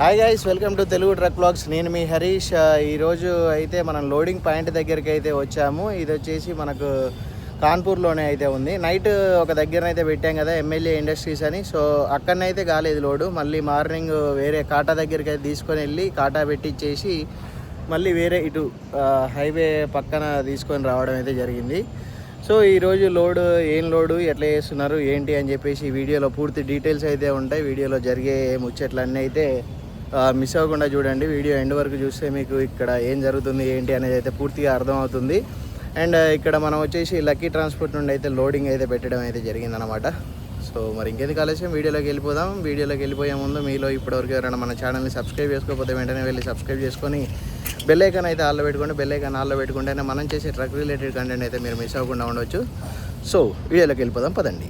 Hi guys, welcome to Telugu truck blogs. నేను మీ హరీష్. ఈరోజు అయితే మనం లోడింగ్ పాయింట్ దగ్గరికి అయితే వచ్చాము. ఇది వచ్చేసి మనకు కాన్పూర్లోనే అయితే ఉంది. నైట్ ఒక దగ్గర అయితే పెట్టాం కదా, ఎమ్మెల్యే ఇండస్ట్రీస్ అని. సో అక్కడనైతే కాలేదు లోడు. మళ్ళీ మార్నింగ్ వేరే కాటా దగ్గరికి అయితే తీసుకొని వెళ్ళి కాటా పెట్టించేసి మళ్ళీ వేరే ఇటు హైవే పక్కన తీసుకొని రావడం అయితే జరిగింది. సో ఈరోజు ఏం లోడు ఎట్లా చేస్తున్నారు ఏంటి అని చెప్పేసి వీడియోలో పూర్తి డీటెయిల్స్ అయితే ఉంటాయి. వీడియోలో జరిగే ముచ్చట్లన్నీ అయితే మిస్ అవ్వకుండా చూడండి. వీడియో ఎండ్ వరకు చూస్తే మీకు ఇక్కడ ఏం జరుగుతుంది ఏంటి అనేది అయితే పూర్తిగా అర్థమవుతుంది. అండ్ ఇక్కడ మనం వచ్చేసి లక్కీ ట్రాన్స్పోర్ట్ నుండి అయితే లోడింగ్ అయితే పెట్టడం అయితే జరిగిందనమాట. సో మరి ఇంకెందుకు ఆలస్యం, వీడియోలోకి వెళ్ళిపోదాం. వీడియోలోకి వెళ్ళిపోయే ముందు మీలో ఇప్పటివరకు ఎవరైనా మన ఛానల్ని సబ్స్క్రైబ్ చేసుకోకపోతే వెంటనే వెళ్ళి సబ్స్క్రైబ్ చేసుకొని బెల్ ఐకాన్ అయితే ఆల్లో పెట్టుకోండి. బెల్ ఐకాన్ ఆల్లో పెట్టుకుంటేనే మనం చేసే ట్రక్ రిలేటెడ్ కంటెంట్ అయితే మీరు మిస్ అవ్వకుండా ఉండవచ్చు. సో వీడియోలోకి వెళ్ళిపోదాం పదండి.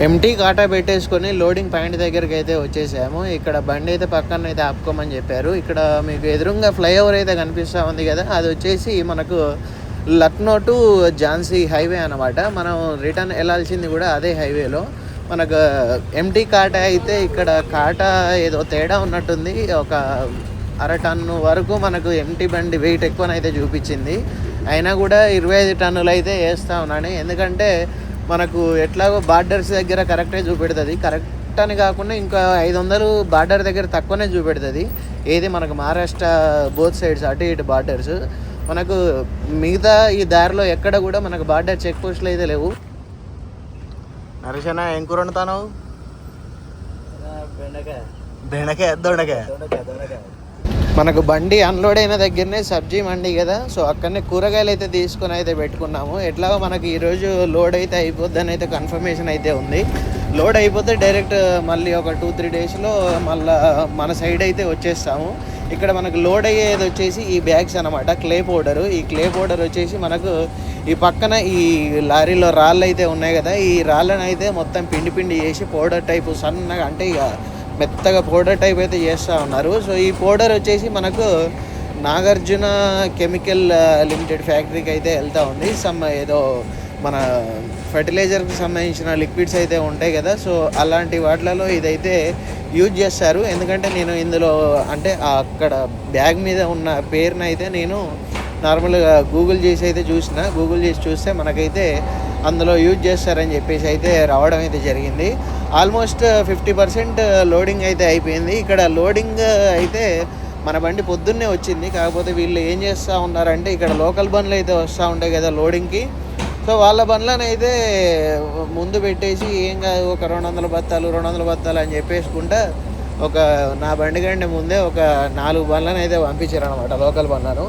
ఎంటీ కాటా పెట్టేసుకొని లోడింగ్ పాయింట్ దగ్గరికి అయితే వచ్చేసాము. ఇక్కడ బండి అయితే పక్కన అయితే ఆపుకోమని చెప్పారు. ఇక్కడ మీకు ఎదురుగా ఫ్లైఓవర్ అయితే కనిపిస్తూ ఉంది కదా, అది వచ్చేసి మనకు లక్నో టు ఝాన్సీ హైవే అనమాట. మనం రిటర్న్ వెళ్ళాల్సింది కూడా అదే హైవేలో. మనకు ఎంటీ కాటా అయితే ఇక్కడ కాటా ఏదో తేడా ఉన్నట్టుంది. ఒక అర టన్ను వరకు మనకు ఎంటీ బండి వెయిట్ ఎక్కువనైతే చూపించింది. అయినా కూడా 25 టన్నులు అయితే వేస్తూ ఉన్నాను. ఎందుకంటే మనకు ఎట్లాగో బార్డర్స్ దగ్గర కరెక్టే చూపెడుతుంది. కరెక్ట్ అని కాకుండా ఇంకా 500 బార్డర్ దగ్గర తక్కువనే చూపెడుతుంది. ఏది మనకు మహారాష్ట్ర బోత్ సైడ్స్ అటు ఇటు బార్డర్స్. మనకు మిగతా ఈ దారిలో ఎక్కడ కూడా మనకు బార్డర్ చెక్ పోస్టులు అయితే లేవు. నరేషనా ఏం కూర వండుతాను? బెండకాయ దొండకాయ. మనకు బండి అన్లోడ్ అయిన దగ్గరనే సబ్జీ మండి కదా, సో అక్కడనే కూరగాయలు అయితే తీసుకొని అయితే పెట్టుకున్నాము. ఎట్లాగో మనకి ఈరోజు లోడ్ అయితే అయిపోద్దని అయితే కన్ఫర్మేషన్ అయితే ఉంది. లోడ్ అయిపోతే డైరెక్ట్ మళ్ళీ ఒక 2-3 డేస్లో మళ్ళీ మన సైడ్ అయితే వచ్చేస్తాము. ఇక్కడ మనకు లోడ్ అయ్యేది వచ్చేసి ఈ బ్యాగ్స్ అనమాట, క్లే పౌడరు. ఈ క్లే పౌడర్ వచ్చేసి మనకు ఈ పక్కన ఈ లారీలో రాళ్ళు అయితే ఉన్నాయి కదా, ఈ రాళ్ళను అయితే మొత్తం పిండి పిండి చేసి పౌడర్ టైపు సన్నగా, అంటే ఇక మెత్తగా పౌడర్ టైప్ అయితే చేస్తూ ఉన్నారు. సో ఈ పౌడర్ వచ్చేసి మనకు నాగార్జున కెమికల్ లిమిటెడ్ ఫ్యాక్టరీకి అయితే వెళ్తూ ఉంది. ఏదో మన ఫర్టిలైజర్కి సంబంధించిన లిక్విడ్స్ అయితే ఉంటాయి కదా, సో అలాంటి వాటిలలో ఇదైతే యూజ్ చేస్తారు. ఎందుకంటే నేను ఇందులో అంటే అక్కడ బ్యాగ్ మీద ఉన్న పేరుని అయితే నేను నార్మల్గా గూగుల్ చేసి అయితే గూగుల్ చేసి చూస్తే మనకైతే అందులో యూజ్ చేస్తారని చెప్పేసి అయితే రావడం అయితే జరిగింది. ఆల్మోస్ట్ 50% లోడింగ్ అయితే అయిపోయింది. ఇక్కడ లోడింగ్ అయితే మన బండి పొద్దున్నే వచ్చింది. కాకపోతే వీళ్ళు ఏం చేస్తూ ఉన్నారంటే ఇక్కడ లోకల్ బండ్లు అయితే వస్తూ ఉంటాయి కదా లోడింగ్కి, సో వాళ్ళ బండ్లను అయితే ముందు పెట్టేసి ఏం కాదు ఒక 200 బత్తాలు అని చెప్పేసుకుంటా నా బండి కంటే ముందే ఒక 4 బండ్లను అయితే పంపించారు అనమాట, లోకల్ బండ్లను.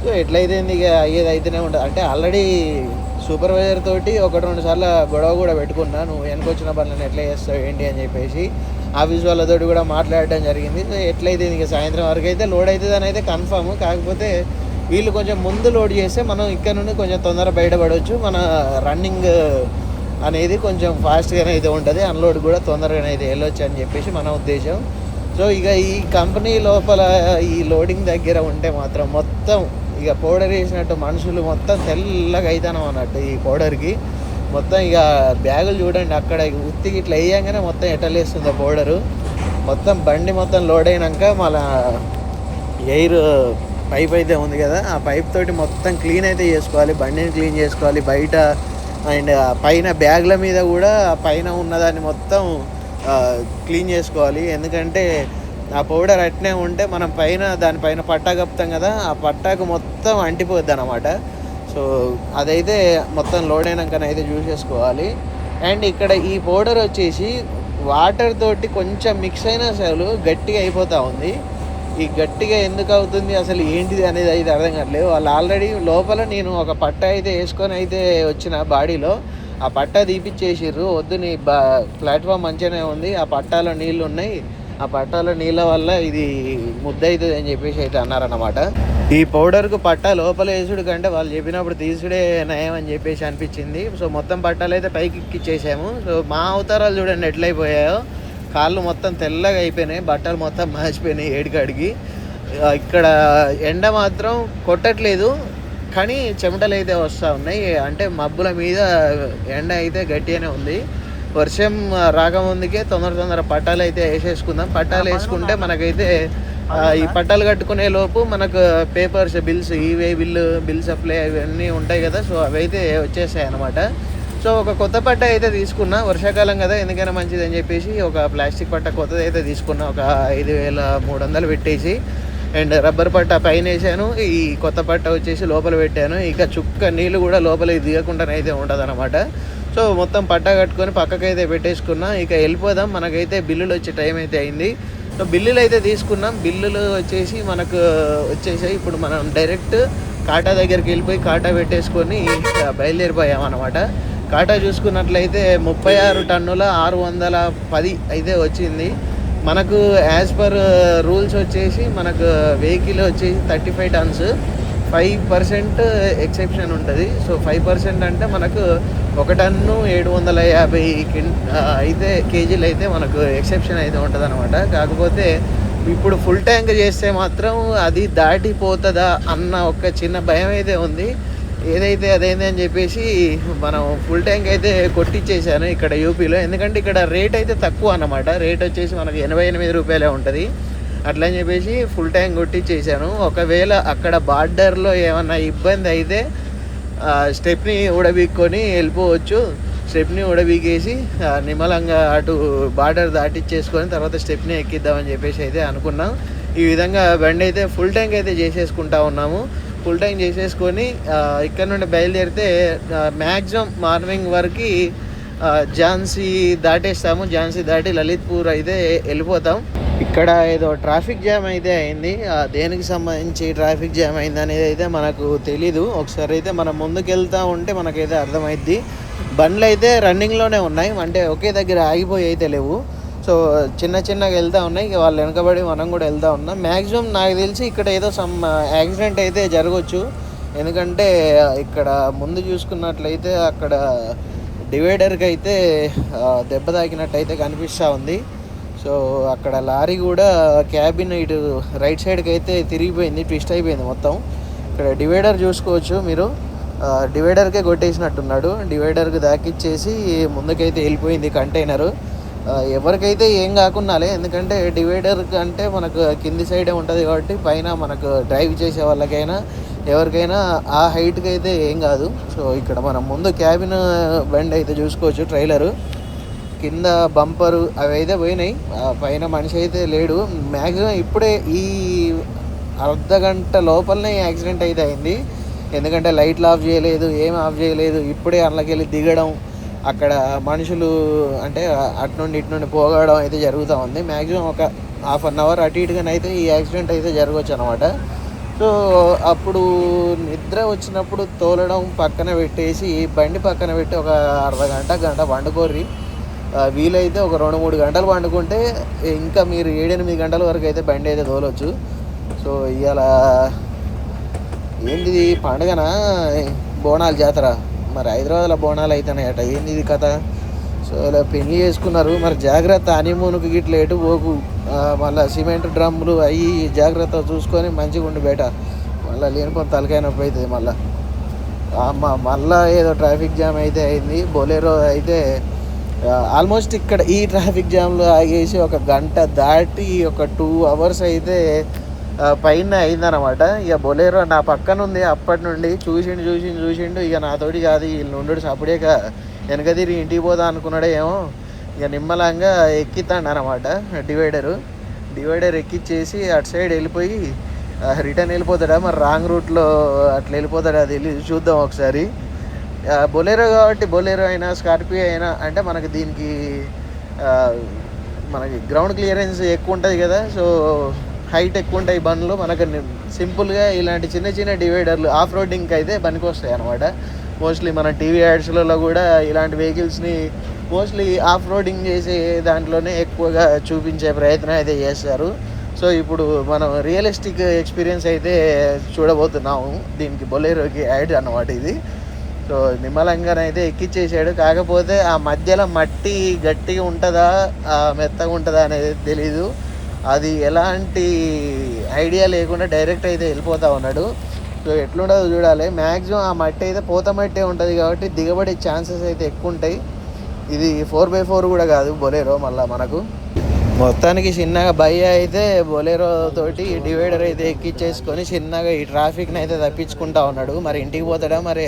సో ఎట్లయితే ఇక అయ్యేది అయితేనే ఉంటుంది. అంటే ఆల్రెడీ సూపర్వైజర్ తోటి 1-2 సార్లు గొడవ కూడా పెట్టుకున్నా, నువ్వు వెనకొచ్చిన బండ్లను ఎట్లా చేస్తావు ఏంటి అని చెప్పేసి. ఆఫీస్ వాళ్ళతోటి కూడా మాట్లాడడం జరిగింది. సో ఎట్లయితే ఇక సాయంత్రం వరకు అయితే లోడ్ అవుతుంది అని అయితే కన్ఫర్మ్. కాకపోతే వీళ్ళు కొంచెం ముందు లోడ్ చేస్తే మనం ఇక్కడ నుండి కొంచెం తొందర బయటపడవచ్చు. మన రన్నింగ్ అనేది కొంచెం ఫాస్ట్గానే అయితే ఉంటుంది, అన్లోడ్ కూడా తొందరగానే అయితే వెళ్ళొచ్చు అని చెప్పేసి మన ఉద్దేశం. సో ఇక ఈ కంపెనీ లోపల ఈ లోడింగ్ దగ్గర ఉంటే మాత్రం మొత్తం ఇక పౌడర్ వేసినట్టు మనుషులు మొత్తం తెల్లగా అవుతాను అన్నట్టు. ఈ పౌడర్కి మొత్తం ఇక బ్యాగులు చూడండి, అక్కడ ఉత్తికి ఇట్లా వేయంగానే మొత్తం ఎట్టలేస్తుంది ఆ పౌడరు. మొత్తం బండి మొత్తం లోడ్ అయినాక మళ్ళా ఎయిర్ పైప్ అయితే ఉంది కదా, ఆ పైప్ తోటి మొత్తం క్లీన్ అయితే చేసుకోవాలి, బండిని క్లీన్ చేసుకోవాలి బయట. అండ్ పైన బ్యాగ్ల మీద కూడా పైన ఉన్నదాన్ని మొత్తం క్లీన్ చేసుకోవాలి. ఎందుకంటే ఆ పౌడర్ అట్నే ఉంటే మనం దానిపైన పట్టా కప్పుతాం కదా, ఆ పట్టాకు మొత్తం అంటిపోద్ది అనమాట. సో అదైతే మొత్తం లోడ్ అయినాకనైతే చూసేసుకోవాలి. అండ్ ఇక్కడ ఈ పౌడర్ వచ్చేసి వాటర్ తోటి కొంచెం మిక్స్ అయినా అసలు గట్టిగా అయిపోతూ ఉంది. ఈ గట్టిగా ఎందుకు అవుతుంది అసలు ఏంటిది అనేది అయితే అర్థం కావట్లేదు. వాళ్ళు ఆల్రెడీ లోపల నేను ఒక పట్ట అయితే వేసుకొని అయితే వచ్చిన బాడీలో, ఆ పట్టా తీపిచ్చేసిర్రు. వద్దు నీ ప్లాట్ఫామ్ మంచిగానే ఉంది, ఆ పట్టాలో నీళ్ళు ఉన్నాయి, ఆ పట్టాలో నీళ్ళ వల్ల ఇది ముద్ద అవుతుంది అని చెప్పేసి అయితే అన్నారన్నమాట. ఈ పౌడర్కు పట్టా లోపల వేసుడు కంటే వాళ్ళు చెప్పినప్పుడు తీసుడే నయం అని చెప్పేసి అనిపించింది. సో మొత్తం పట్టాలు అయితే పైకి ఎక్కిచ్చేసాము. సో మా అవతారాలు చూడండి ఎట్లయిపోయాయో, కాళ్ళు మొత్తం తెల్లగా అయిపోయినాయి, బట్టలు మొత్తం మాసిపోయినాయి ఏడికాడికి. ఇక్కడ ఎండ మాత్రం కొట్టట్లేదు, కానీ చెమటలు అయితే వస్తూ ఉన్నాయి. అంటే మబ్బుల మీద ఎండ అయితే గట్టిగానే ఉంది. వర్షం రాకముందుకే తొందర పట్టాలు అయితే వేసేసుకుందాం. పట్టాలు వేసుకుంటే మనకైతే ఈ పట్టాలు కట్టుకునే లోపు మనకు papers, bills, e-way bill supply అవన్నీ ఉంటాయి కదా, సో అవి అయితే వచ్చేసాయి అనమాట. సో ఒక కొత్త పట్ట అయితే తీసుకున్నా, వర్షాకాలం కదా ఎందుకైనా మంచిది అని చెప్పేసి ఒక ప్లాస్టిక్ పట్ట కొత్తది అయితే తీసుకున్నా. ఒక 5,300 పెట్టేసి, అండ్ రబ్బర్ పట్ట పైన వేసాను. ఈ కొత్త పట్ట వచ్చేసి లోపల పెట్టాను. ఇక చుక్క నీళ్ళు కూడా లోపలికి దిగకుండానైతే ఉంటుంది అనమాట. సో మొత్తం పట్ట కట్టుకొని పక్కకైతే పెట్టేసుకున్నా. ఇక వెళ్ళిపోదాం, మనకైతే బిల్లులు వచ్చే టైం అయితే అయింది. సో బిల్లులు అయితే తీసుకున్నాం. బిల్లులు వచ్చేసి మనకు వచ్చేసాయి. ఇప్పుడు మనం డైరెక్ట్ కాటా దగ్గరికి వెళ్ళిపోయి కాటా పెట్టేసుకొని బయలుదేరిపోయాం అనమాట. కాటా చూసుకున్నట్లయితే 36 టన్నుల 610 అయితే వచ్చింది మనకు. యాజ్ పర్ రూల్స్ వచ్చేసి మనకు వెహికల్ వచ్చేసి 35 టన్స్, 5% ఎక్సెప్షన్ ఉంటుంది. సో 5% అంటే మనకు 1 టన్ను 750 అయితే కేజీలు అయితే మనకు ఎక్సెప్షన్ అయితే ఉంటుంది అనమాట. కాకపోతే ఇప్పుడు ఫుల్ ట్యాంక్ చేస్తే మాత్రం అది దాటిపోతుందా అన్న ఒక చిన్న భయం అయితే ఉంది. ఏదైతే అదైంది అని చెప్పేసి మనం ఫుల్ ట్యాంక్ అయితే కొట్టించేసాను ఇక్కడ యూపీలో. ఎందుకంటే ఇక్కడ రేట్ అయితే తక్కువ అన్నమాట. రేట్ వచ్చేసి మనకు 88 రూపాయలే ఉంటుంది. అట్లా అని చెప్పేసి ఫుల్ ట్యాంక్ కొట్టించేసాను. ఒకవేళ అక్కడ బార్డర్లో ఏమన్నా ఇబ్బంది అయితే స్టెప్ని ఉడబీక్కొని వెళ్ళిపోవచ్చు. స్టెప్ని ఉడబీకేసి నిమ్మలంగా అటు బార్డర్ దాటిచ్చేసుకొని తర్వాత స్టెప్ని ఎక్కిద్దామని చెప్పేసి అయితే అనుకున్నాం. ఈ విధంగా బండి అయితే ఫుల్ ట్యాంక్ అయితే చేసేసుకుంటా ఉన్నాము. ఫుల్ ట్యాంక్ చేసేసుకొని ఇక్కడ నుండి బయలుదేరితే మ్యాక్సిమం మార్నింగ్ వరకు ఝాన్సీ దాటేస్తాము. ఝాన్సీ దాటి లలిత్పూర్ అయితే వెళ్ళిపోతాం. ఇక్కడ ఏదో ట్రాఫిక్ జామ్ అయితే అయింది. దేనికి సంబంధించి ట్రాఫిక్ జామ్ అయింది అనేది అయితే మనకు తెలీదు. ఒకసారి అయితే మనం ముందుకు వెళ్తూ ఉంటే మనకైతే అర్థమైద్ది. బండ్లు అయితే రన్నింగ్లోనే ఉన్నాయి, అంటే ఒకే దగ్గర ఆగిపోయి అయితే లేవు. సో చిన్నగా వెళ్తూ ఉన్నాయి. ఇక వాళ్ళు వెనకబడి మనం కూడా వెళ్తూ ఉన్నాం. మ్యాక్సిమం నాకు తెలిసి ఇక్కడ ఏదో సమ్ యాక్సిడెంట్ అయితే జరగవచ్చు. ఎందుకంటే ఇక్కడ ముందు చూసుకున్నట్లయితే అక్కడ డివైడర్కి అయితే దెబ్బ తాకినట్టు అయితే కనిపిస్తూ ఉంది. సో అక్కడ లారీ కూడా క్యాబిన్ ఇటు రైట్ సైడ్కి అయితే తిరిగిపోయింది, ట్విస్ట్ అయిపోయింది మొత్తం. ఇక్కడ డివైడర్ చూసుకోవచ్చు మీరు, డివైడర్కే కొట్టేసినట్టున్నాడు. డివైడర్కి దాకిచ్చేసి ముందుకైతే వెళ్ళిపోయింది కంటైనరు. ఎవరికైతే ఏం కాకున్నాలే, ఎందుకంటే డివైడర్ అంటే మనకు కింది సైడే ఉంటుంది కాబట్టి పైన మనకు డ్రైవ్ చేసే వాళ్ళకైనా ఎవరికైనా ఆ హైట్కి అయితే ఏం కాదు. సో ఇక్కడ మనం ముందు క్యాబిన్ బండి అయితే చూసుకోవచ్చు, ట్రైలరు కింద బంపరు అవి అయితే పోయినాయి. పైన మనిషి అయితే లేడు. మ్యాక్సిమం ఇప్పుడే ఈ అర్ధగంట లోపలనే యాక్సిడెంట్ అయితే అయింది. ఎందుకంటే లైట్లు ఆఫ్ చేయలేదు, ఏం ఆఫ్ చేయలేదు. ఇప్పుడే అందులోకి వెళ్ళి దిగడం, అక్కడ మనుషులు అంటే అటు నుండి ఇటు నుండి పోగడం అయితే జరుగుతూ ఉంది. మ్యాక్సిమం ఒక హాఫ్ అన్ అవర్ అటు ఇటుగానైతే ఈ యాక్సిడెంట్ అయితే జరగవచ్చు అనమాట. సో అప్పుడు నిద్ర వచ్చినప్పుడు తోలడం పక్కన పెట్టేసి బండి పక్కన పెట్టి ఒక గంట పండుకోర్రి. వీలైతే ఒక 2-3 గంటలు పండుకుంటే ఇంకా మీరు 7-8 గంటల వరకు అయితే బండి అయితే తోలవచ్చు. సో ఇవాళ ఏంది పండుగనా, బోనాల జాతర. మరి హైదరాబాద్లో బోనాలు అవుతున్నాయట, ఏంది ఇది కథ. సో ఇలా పెళ్లి చేసుకున్నారు. మరి జాగ్రత్త, హనీమూన్కి గిట్ల ఎటు పోకు. మళ్ళీ సిమెంట్ డ్రమ్ములు అవి జాగ్రత్త చూసుకొని మంచిగా ఉండి బయట. మళ్ళీ లేనిపోతే తలకాయ నొప్పి అవుతుంది. మళ్ళీ ఏదో ట్రాఫిక్ జామ్ అయితే అయింది. బొలెరో అయితే ఆల్మోస్ట్ ఇక్కడ ఈ ట్రాఫిక్ జామ్లో ఆగేసి ఒక గంట దాటి ఒక 2 అవర్స్ అయితే పైన అయిందనమాట. ఇక బొలేరో నా పక్కన ఉంది. అప్పటి నుండి చూసిండు. ఇక నాతోటి కాదు, వీళ్ళు ఉండు సపడేక వెనక తిరిగి ఇంటికి పోదా అనుకున్నాడే ఏమో. ఇక నిమ్మలంగా ఎక్కితాడు అనమాట డివైడర్ ఎక్కిచ్చేసి అటు సైడ్ వెళ్ళిపోయి రిటర్న్ వెళ్ళిపోతాడా, మరి రాంగ్ రూట్లో అట్లా వెళ్ళిపోతాడా, అది వెళ్ళి చూద్దాం ఒకసారి. బొలేరో కాబట్టి బొలేరో అయినా స్కార్పియో అయినా అంటే మనకి దీనికి మనకి గ్రౌండ్ క్లియరెన్స్ ఎక్కువ ఉంటుంది కదా. సో హైట్ ఎక్కువ ఉంటాయి బండ్లు. మనకు సింపుల్గా ఇలాంటి చిన్న డివైడర్లు ఆఫ్ రోడింగ్కి అయితే పనికి వస్తాయి అనమాట. మోస్ట్లీ మన టీవీ యాడ్స్లలో కూడా ఇలాంటి వెహికల్స్ని మోస్ట్లీ ఆఫ్ రోడింగ్ చేసే దాంట్లోనే ఎక్కువగా చూపించే ప్రయత్నం అయితే చేస్తారు. సో ఇప్పుడు మనం రియలిస్టిక్ ఎక్స్పీరియన్స్ అయితే చూడబోతున్నాము దీనికి, బొలేరోకి యాడ్ అన్నమాట ఇది. సో నిమ్మలంగానైతే ఎక్కిచ్చేసాడు. కాకపోతే ఆ మధ్యలో మట్టి గట్టిగా ఉంటుందా మెత్తగా ఉంటుందా అనేది తెలీదు. అది ఎలాంటి ఐడియా లేకుండా డైరెక్ట్ అయితే వెళ్ళిపోతూ ఉన్నాడు. సో ఎట్లుండదో చూడాలి. మ్యాక్సిమం ఆ మట్టి అయితే పూత మట్టే ఉంటుంది కాబట్టి దిగబడే ఛాన్సెస్ అయితే ఎక్కువ ఉంటాయి. ఇది 4x4 కూడా కాదు బొలేరో. మళ్ళీ మనకు మొత్తానికి చిన్నగా భయ్య అయితే బొలేరో తోటి డివైడర్ అయితే ఎక్కిచ్చేసుకొని చిన్నగా ఈ ట్రాఫిక్ని అయితే తప్పించుకుంటా ఉన్నాడు. మరి ఇంటికి పోతాడా, మరి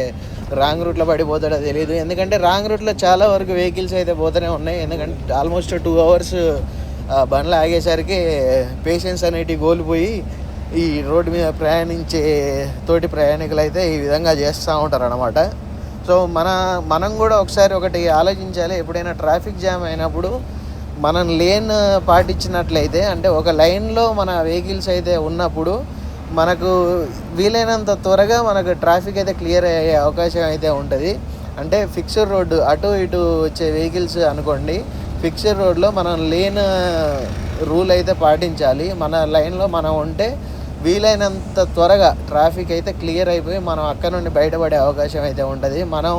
రాంగ్ రూట్లో పడిపోతాడో తెలియదు. ఎందుకంటే రాంగ్ రూట్లో చాలా వరకు వెహికల్స్ అయితే పోతూనే ఉన్నాయి. ఎందుకంటే ఆల్మోస్ట్ 2 hours బండ్లు ఆగేసరికి పేషెన్స్ అనేటివి కోల్పోయి ఈ రోడ్డు మీద ప్రయాణించే తోటి ప్రయాణికులు అయితే ఈ విధంగా చేస్తూ ఉంటారు అన్నమాట. సో మనం కూడా ఒకటి ఆలోచించాలి. ఎప్పుడైనా ట్రాఫిక్ జామ్ అయినప్పుడు మనం లేన్ పాటించినట్లయితే, అంటే ఒక లైన్లో మన వెహికల్స్ అయితే ఉన్నప్పుడు మనకు వీలైనంత త్వరగా మనకు ట్రాఫిక్ అయితే క్లియర్ అయ్యే అవకాశం అయితే ఉంటుంది. అంటే ఫిక్స్డ్ రోడ్డు అటు ఇటు వచ్చే వెహికల్స్ అనుకోండి, ఫిక్స్డ్ రోడ్లో మనం లేన్ రూల్ అయితే పాటించాలి. మన లైన్లో మనం ఉంటే వీలైనంత త్వరగా ట్రాఫిక్ అయితే క్లియర్ అయిపోయి మనం అక్కడ నుండి బయటపడే అవకాశం అయితే ఉంటుంది. మనం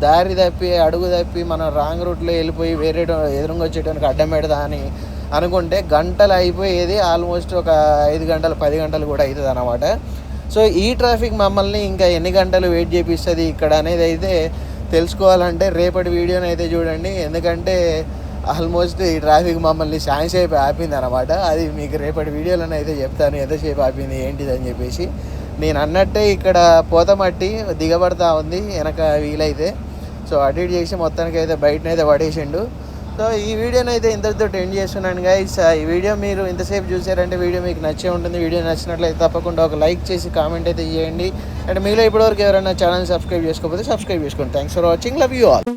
దారి తప్పి అడుగు తప్పి మనం రాంగ్ రూట్లో వెళ్ళిపోయి వేరే ఎదురుగా వచ్చేటానికి అడ్డం పెడదా అని అనుకుంటే గంటలు అయిపోయేది ఆల్మోస్ట్ ఒక 5 గంటలు 10 గంటలు కూడా అవుతుంది అన్నమాట. సో ఈ ట్రాఫిక్ మమ్మల్ని ఇంకా ఎన్ని గంటలు వెయిట్ చేపిస్తుంది ఇక్కడ అనేది అయితే తెలుసుకోవాలంటే రేపటి వీడియోని అయితే చూడండి. ఎందుకంటే ఆల్మోస్ట్ ఈ ట్రాఫిక్ మమ్మల్ని సేపు ఆపింది అనమాట. అది మీకు రేపటి వీడియోలోనే అయితే చెప్తాను ఎంతసేపు ఆపింది ఏంటిది అని చెప్పేసి. నేను అన్నట్టే ఇక్కడ పోతమట్టి దిగబడతా ఉంది వెనక వీలైతే. సో అటు ఇటు చేసి మొత్తానికి అయితే బయటనైతే పడేసిండు. సో ఈ వీడియోని అయితే ఇంతటితో ఎండ్ చేస్తున్నాను గైస్. ఈ వీడియో మీరు ఇంతసేపు చూసారంటే వీడియో మీకు నచ్చే ఉంటుంది. వీడియో నచ్చినట్లయితే తప్పకుండా ఒక లైక్ చేసి కామెంట్ అయితే చేయండి. అండ్ మీలో ఇప్పటివరకు ఎవరైనా ఛానల్ సబ్స్క్రైబ్ చేసుకోకపోతే సబ్స్క్రైబ్ చేసుకోండి. Thanks for watching. Love you all.